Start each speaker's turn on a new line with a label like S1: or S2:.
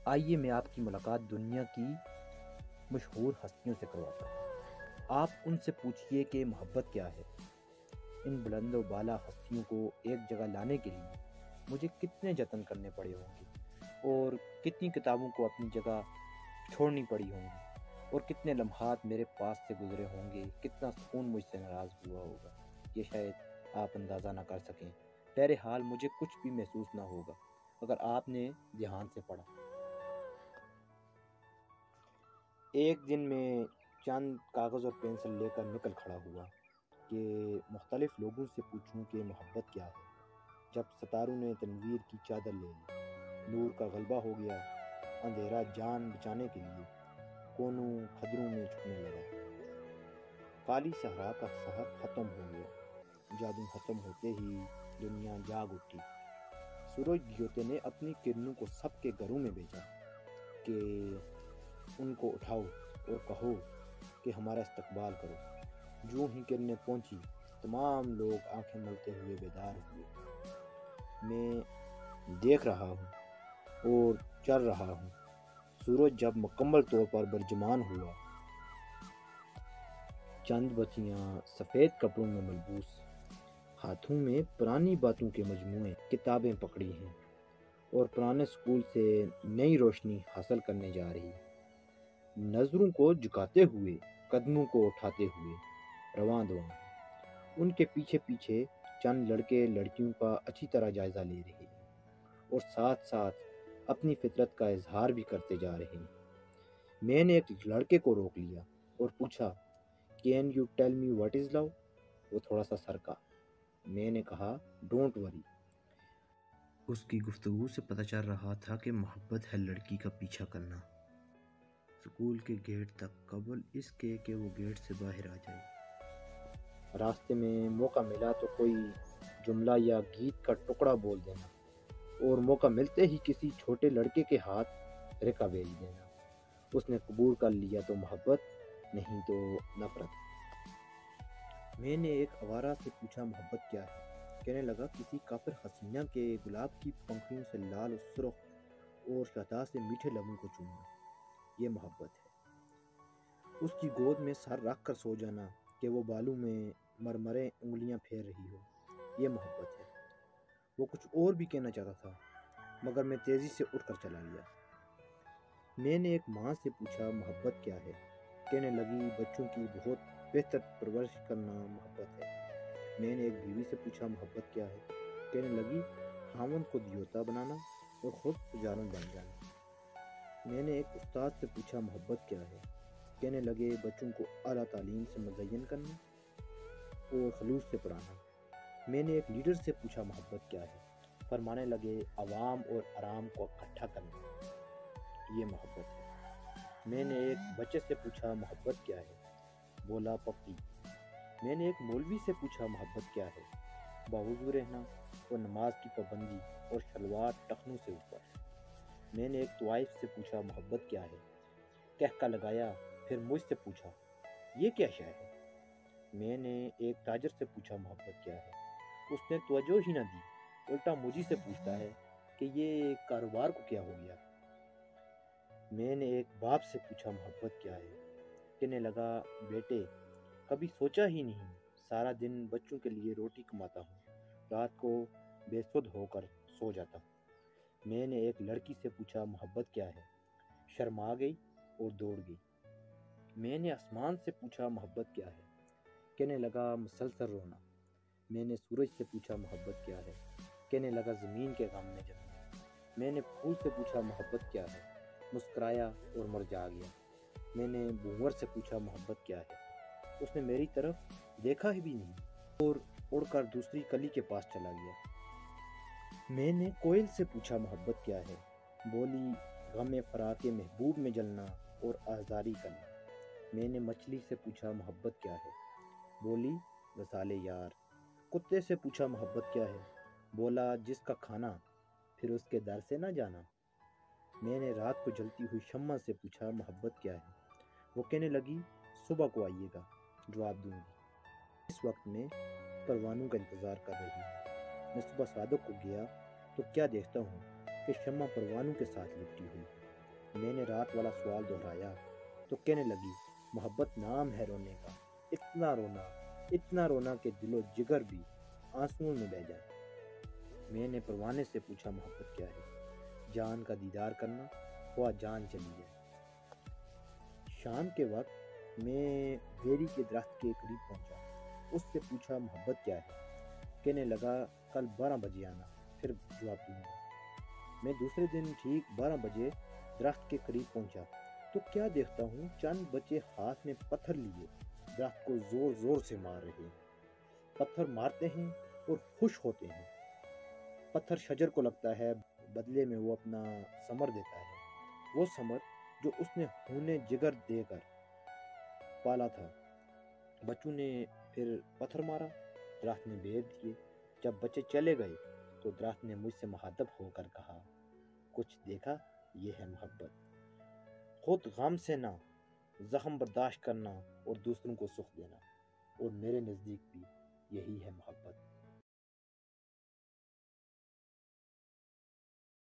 S1: آئیے میں آپ کی ملاقات دنیا کی مشہور ہستیوں سے کرواتا ہوں۔ آپ ان سے پوچھئے کہ محبت کیا ہے۔ ان بلند و بالا ہستیوں کو ایک جگہ لانے کے لیے مجھے کتنے جتن کرنے پڑے ہوں گے، اور کتنی کتابوں کو اپنی جگہ چھوڑنی پڑی ہوں گی، اور کتنے لمحات میرے پاس سے گزرے ہوں گے، کتنا سکون مجھ سے ناراض ہوا ہوگا، یہ شاید آپ اندازہ نہ کر سکیں۔ بہرحال مجھے کچھ بھی محسوس نہ ہوگا اگر آپ نے دھیان سے پڑھا۔ ایک دن میں چند کاغذ اور پینسل لے کر نکل کھڑا ہوا کہ مختلف لوگوں سے پوچھوں کہ محبت کیا ہے۔ جب ستاروں نے تنویر کی چادر لے لی، نور کا غلبہ ہو گیا، اندھیرا جان بچانے کے لیے کونوں کھدروں میں چھپنے لگا۔ کالی صحرا کا سحر ختم ہو گیا، جادو ختم ہوتے ہی دنیا جاگ اٹھی۔ سورج دیوتے نے اپنی کرنوں کو سب کے گھروں میں بھیجا کہ ان کو اٹھاؤ اور کہو کہ ہمارا استقبال کرو۔ جو ہی کرنیں پہنچی، تمام لوگ آنکھیں ملتے ہوئے بیدار ہوئے۔ میں دیکھ رہا ہوں اور چل رہا ہوں۔ سورج جب مکمل طور پر برجمان ہوا، چند بچیاں سفید کپڑوں میں ملبوس، ہاتھوں میں پرانی باتوں کے مجموعے کتابیں پکڑی ہیں، اور پرانے سکول سے نئی روشنی حاصل کرنے جا رہی، نظروں کو جھکاتے ہوئے، قدموں کو اٹھاتے ہوئے رواں دواں۔ ان کے پیچھے پیچھے چند لڑکے لڑکیوں کا اچھی طرح جائزہ لے رہے ہیں، اور ساتھ ساتھ اپنی فطرت کا اظہار بھی کرتے جا رہے ہیں۔ میں نے ایک لڑکے کو روک لیا اور پوچھا، can you tell me what is love? وہ تھوڑا سا سرکا۔ میں نے کہا، ڈونٹ وری۔ اس کی گفتگو سے پتہ چل رہا تھا کہ محبت ہے لڑکی کا پیچھا کرنا، سکول کے گیٹ تک قبل اس کے کہ وہ گیٹ سے باہر آ جائے۔ راستے میں موقع ملا تو کوئی جملہ یا گیت کا ٹکڑا بول دینا، اور موقع ملتے ہی کسی چھوٹے لڑکے کے ہاتھ ریکا بھیج دینا۔ اس نے قبول کر لیا تو محبت، نہیں تو نفرت۔ میں نے ایک آوارہ سے پوچھا، محبت کیا ہے؟ کہنے لگا، کسی کافر حسینہ کے گلاب کی پنکھڑیوں سے لال و سرخ اور شہداء سے میٹھے لبوں کو چومنا، یہ محبت ہے۔ اس کی گود میں سر رکھ کر سو جانا کہ وہ بالوں میں مرمرے انگلیاں پھیر رہی ہو، یہ محبت ہے۔ وہ کچھ اور بھی کہنا چاہتا تھا، مگر میں تیزی سے اٹھ کر چلا گیا۔ میں نے ایک ماں سے پوچھا، محبت کیا ہے؟ کہنے لگی، بچوں کی بہت بہتر پرورش کرنا محبت ہے۔ میں نے ایک بیوی سے پوچھا، محبت کیا ہے؟ کہنے لگی، خاوند کو دیوتا بنانا اور خود پجارن بن جانا۔ میں نے ایک استاد سے پوچھا، محبت کیا ہے؟ کہنے لگے، بچوں کو اعلیٰ تعلیم سے مزین کرنا اور خلوص سے پڑھانا۔ میں نے ایک لیڈر سے پوچھا، محبت کیا ہے؟ فرمانے لگے، عوام اور آرام کو اکٹھا کرنا، یہ محبت ہے۔ میں نے ایک بچے سے پوچھا، محبت کیا ہے؟ بولا، پپی۔ میں نے ایک مولوی سے پوچھا، محبت کیا ہے؟ باوضو رہنا اور نماز کی پابندی اور شلوار ٹخنوں سے اوپر۔ میں نے ایک طوائف سے پوچھا، محبت کیا ہے؟ کہکا لگایا، پھر مجھ سے پوچھا، یہ کیا شے ہے؟ میں نے ایک تاجر سے پوچھا، محبت کیا ہے؟ اس نے توجہ ہی نہ دی، الٹا مجھے سے پوچھتا ہے کہ یہ کاروبار کو کیا ہو گیا۔ میں نے ایک باپ سے پوچھا، محبت کیا ہے؟ کہنے لگا، بیٹے، کبھی سوچا ہی نہیں، سارا دن بچوں کے لیے روٹی کماتا ہوں، رات کو بے سدھ ہو کر سو جاتا ہوں۔ میں نے ایک لڑکی سے پوچھا، محبت کیا ہے؟ شرما گئی اور دوڑ گئی۔ میں نے آسمان سے پوچھا، محبت کیا ہے؟ کہنے لگا، مسلسل رونا۔ میں نے سورج سے پوچھا، محبت کیا ہے؟ کہنے لگا، زمین کے غم میں جلنا۔ میں نے پھول سے پوچھا، محبت کیا ہے؟ مسکرایا اور مرجھا گیا۔ میں نے بھنور سے پوچھا، محبت کیا ہے؟ اس نے میری طرف دیکھا ہی بھی نہیں اور اڑ کر دوسری کلی کے پاس چلا گیا۔ میں نے کوئل سے پوچھا، محبت کیا ہے؟ بولی، غم فراق محبوب میں جلنا اور آزاری کرنا۔ میں نے مچھلی سے پوچھا، محبت کیا ہے؟ بولی، وصال یار۔ کتے سے پوچھا، محبت کیا ہے؟ بولا، جس کا کھانا پھر اس کے در سے نہ جانا۔ میں نے رات کو جلتی ہوئی شمع سے پوچھا، محبت کیا ہے؟ وہ کہنے لگی، صبح کو آئیے گا، جواب دوں گی۔ اس وقت میں پروانوں کا انتظار کر رہی ہوں۔ میں صبح صادق کو گیا تو کیا دیکھتا ہوں کہ شمع پروانوں کے ساتھ لپٹی ہوئی میں نے رات والا سوال دہرایا تو کہنے لگی محبت نام ہے رونے کا، اتنا رونا کہ دل و جگر بھی آنسوؤں میں بہہ جائے۔ میں نے پروانے سے پوچھا محبت کیا ہے؟ جان کا دیدار کرنا، ہوا جان چلی جائے۔ شام کے وقت میں بیری کے درخت کے قریب پہنچا، اس سے پوچھا محبت کیا ہے؟ کہنے لگا کل 12 بجے آنا، پھر جواب دوں گا۔ میں دوسرے دن ٹھیک 12 بجے درخت کے قریب پہنچا تو کیا دیکھتا ہوں، چند بچے ہاتھ میں پتھر لیے درخت کو زور زور سے مار رہے ہیں۔ پتھر مارتے ہیں اور خوش ہوتے ہیں۔ پتھر شجر کو لگتا ہے، بدلے میں وہ اپنا ثمر دیتا ہے، وہ ثمر جو اس نے خون جگر دے کر پالا تھا۔ بچوں نے پھر پتھر مارا، درخت نے بیر دیے۔ جب بچے چلے گئے تو درخت نے مجھ سے مخاطب ہو کر کہا، کچھ دیکھا؟ یہ ہے محبت، خود غم سے نہ، زخم برداشت کرنا اور دوسروں کو سکھ دینا، اور میرے نزدیک بھی یہی ہے محبت۔